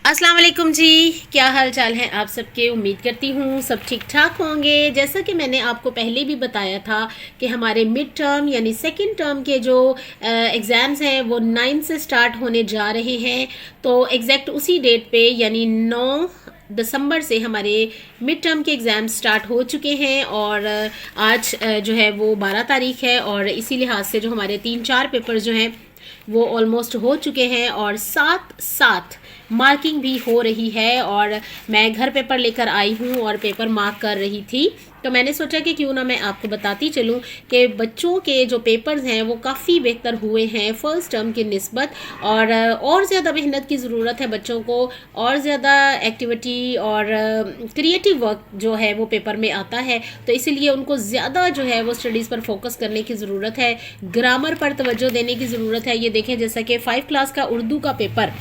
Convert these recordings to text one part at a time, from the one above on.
अस्सलाम वालेकुम जी। क्या हाल चाल है आप सबके। उम्मीद करती हूँ सब ठीक ठाक होंगे। जैसा कि मैंने आपको पहले भी बताया था कि हमारे मिड टर्म यानी सेकंड टर्म के जो एग्ज़ाम्स हैं वो 9 से स्टार्ट होने जा रहे हैं। तो एग्जैक्ट उसी डेट पे यानी 9 दिसंबर से हमारे मिड टर्म के एग्ज़ाम स्टार्ट हो चुके हैं और आज जो है वो 12 तारीख है और इसी लिहाज से जो हमारे 3-4 पेपर जो हैं वो ऑलमोस्ट हो चुके हैं और साथ साथ मार्किंग भी हो रही है। और मैं घर पेपर लेकर आई हूँ और पेपर मार्क कर रही थी, तो मैंने सोचा कि क्यों ना मैं आपको बताती चलूँ कि बच्चों के जो पेपर्स हैं वो काफ़ी बेहतर हुए हैं फ़र्स्ट टर्म की निस्बत। और ज़्यादा मेहनत की ज़रूरत है बच्चों को, और ज़्यादा एक्टिविटी और क्रिएटिव वर्क जो है वो पेपर में आता है, तो इसीलिए उनको ज़्यादा जो है वो स्टडीज़ पर फोकस करने की ज़रूरत है, ग्रामर पर तवज्जो देने की ज़रूरत है। ये देखें जैसा कि 5 क्लास का उर्दू का पेपर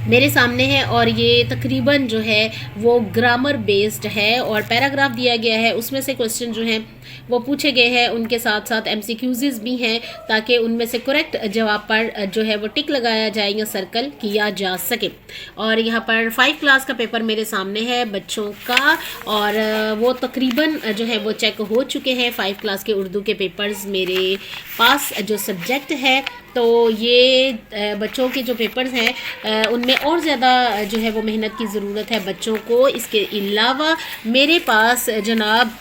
मेरे सामने है और ये तकरीबन जो है वो ग्रामर बेस्ड है और पैराग्राफ दिया गया है, उसमें से क्वेश्चन जो हैं वो पूछे गए हैं, उनके साथ साथ एमसीक्यूज़ भी हैं ताकि उनमें से करेक्ट जवाब पर जो है वो टिक लगाया जाए या सर्कल किया जा सके। और यहाँ पर 5 क्लास का पेपर मेरे सामने है बच्चों का और वो तकरीबन जो है वो चेक हो चुके हैं। 5 क्लास के उर्दू के पेपर्स मेरे पास जो सब्जेक्ट है, तो ये बच्चों के जो पेपर्स हैं उनमें और ज़्यादा जो है वो मेहनत की ज़रूरत है बच्चों को। इसके अलावा मेरे पास जनाब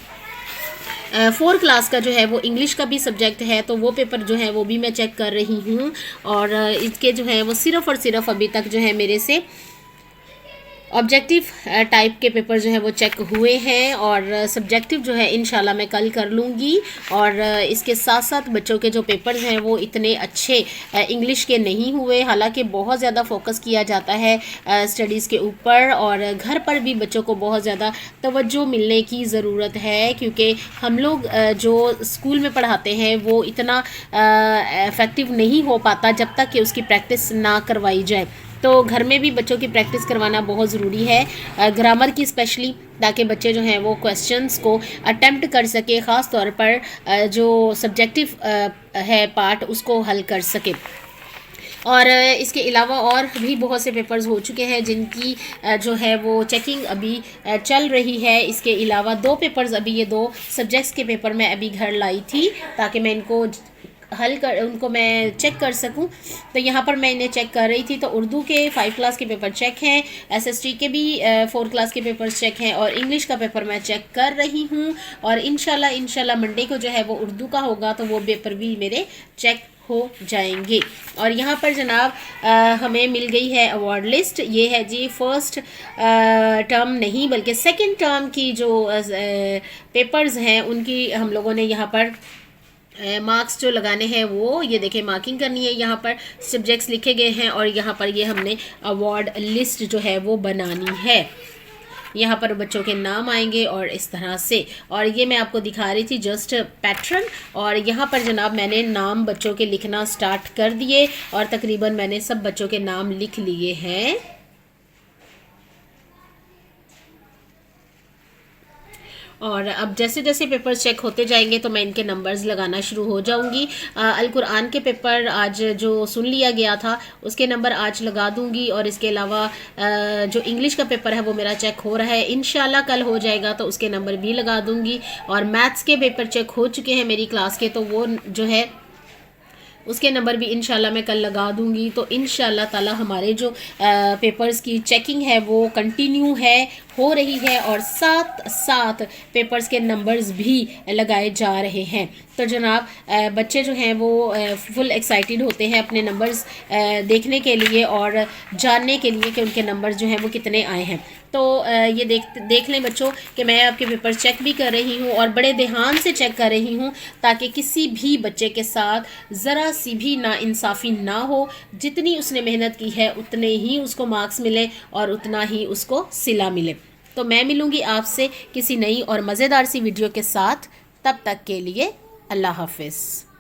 4 क्लास का जो है वो इंग्लिश का भी सब्जेक्ट है, तो वो पेपर जो है वो भी मैं चेक कर रही हूँ और इसके जो है वो सिर्फ़ और सिर्फ अभी तक जो है मेरे से ऑब्जेक्टिव टाइप के पेपर जो है वो चेक हुए हैं और सब्जेक्टिव जो है इंशाल्लाह मैं कल कर लूँगी। और इसके साथ साथ बच्चों के जो पेपर्स हैं वो इतने अच्छे इंग्लिश के नहीं हुए, हालांकि बहुत ज़्यादा फोकस किया जाता है स्टडीज़ के ऊपर और घर पर भी बच्चों को बहुत ज़्यादा तवज्जो मिलने की ज़रूरत है, क्योंकि हम लोग जो स्कूल में पढ़ाते हैं वो इतना इफ़ेक्टिव नहीं हो पाता जब तक कि उसकी प्रैक्टिस ना करवाई जाए। तो घर में भी बच्चों की प्रैक्टिस करवाना बहुत ज़रूरी है, ग्रामर की स्पेशली, ताकि बच्चे जो हैं वो क्वेश्चंस को अटेम्प्ट कर सके, ख़ास तौर पर जो सब्जेक्टिव है पार्ट उसको हल कर सके। और इसके अलावा और भी बहुत से पेपर्स हो चुके हैं जिनकी जो है वो चेकिंग अभी चल रही है। इसके अलावा 2 पेपर्स अभी, ये 2 सब्जेक्ट्स के पेपर मैं अभी घर लाई थी ताकि मैं इनको उनको मैं चेक कर सकूं। तो यहाँ पर मैं इन्हें चेक कर रही थी, तो उर्दू के 5 क्लास के पेपर चेक हैं, एसएसटी के भी 4 क्लास के पेपर चेक हैं और इंग्लिश का पेपर मैं चेक कर रही हूँ। और इंशाल्लाह मंडे को जो है वो उर्दू का होगा, तो वो पेपर भी मेरे चेक हो जाएंगे। और यहाँ पर जनाब हमें मिल गई है अवार्ड लिस्ट। ये है जी फर्स्ट टर्म नहीं बल्कि सेकंड टर्म की जो पेपर्स हैं उनकी हम लोगों ने यहाँ पर मार्क्स जो लगाने हैं वो ये देखें, मार्किंग करनी है। यहाँ पर सब्जेक्ट्स लिखे गए हैं और यहाँ पर ये हमने अवार्ड लिस्ट जो है वो बनानी है। यहाँ पर बच्चों के नाम आएंगे और इस तरह से, और ये मैं आपको दिखा रही थी जस्ट पैटर्न। और यहाँ पर जनाब मैंने नाम बच्चों के लिखना स्टार्ट कर दिए और तकरीबन मैंने सब बच्चों के नाम लिख लिए हैं। और अब जैसे जैसे पेपर्स चेक होते जाएंगे तो मैं इनके नंबर्स लगाना शुरू हो जाऊंगी। अल कुरान के पेपर आज जो सुन लिया गया था उसके नंबर आज लगा दूंगी और इसके अलावा जो इंग्लिश का पेपर है वो मेरा चेक हो रहा है, इंशाल्लाह कल हो जाएगा तो उसके नंबर भी लगा दूंगी। और मैथ्स के पेपर चेक हो चुके हैं मेरी क्लास के, तो वो जो है उसके नंबर भी इंशाल्लाह मैं कल लगा दूंगी। तो इंशाल्लाह ताला हमारे जो पेपर्स की चेकिंग है वो कंटिन्यू है, हो रही है और साथ साथ पेपर्स के नंबर्स भी लगाए जा रहे हैं। तो जनाब बच्चे जो हैं वो फुल एक्साइटेड होते हैं अपने नंबर्स देखने के लिए और जानने के लिए कि उनके नंबर्स जो हैं वो कितने आए हैं। तो ये देख लें बच्चों कि मैं आपके पेपर चेक भी कर रही हूँ और बड़े ध्यान से चेक कर रही हूँ ताकि किसी भी बच्चे के साथ ज़रा सी भी नाइंसाफ़ी ना हो। जितनी उसने मेहनत की है उतने ही उसको मार्क्स मिले और उतना ही उसको सिला मिले। तो मैं मिलूँगी आपसे किसी नई और मज़ेदार सी वीडियो के साथ, तब तक के लिए अल्लाह हाफ़िज़।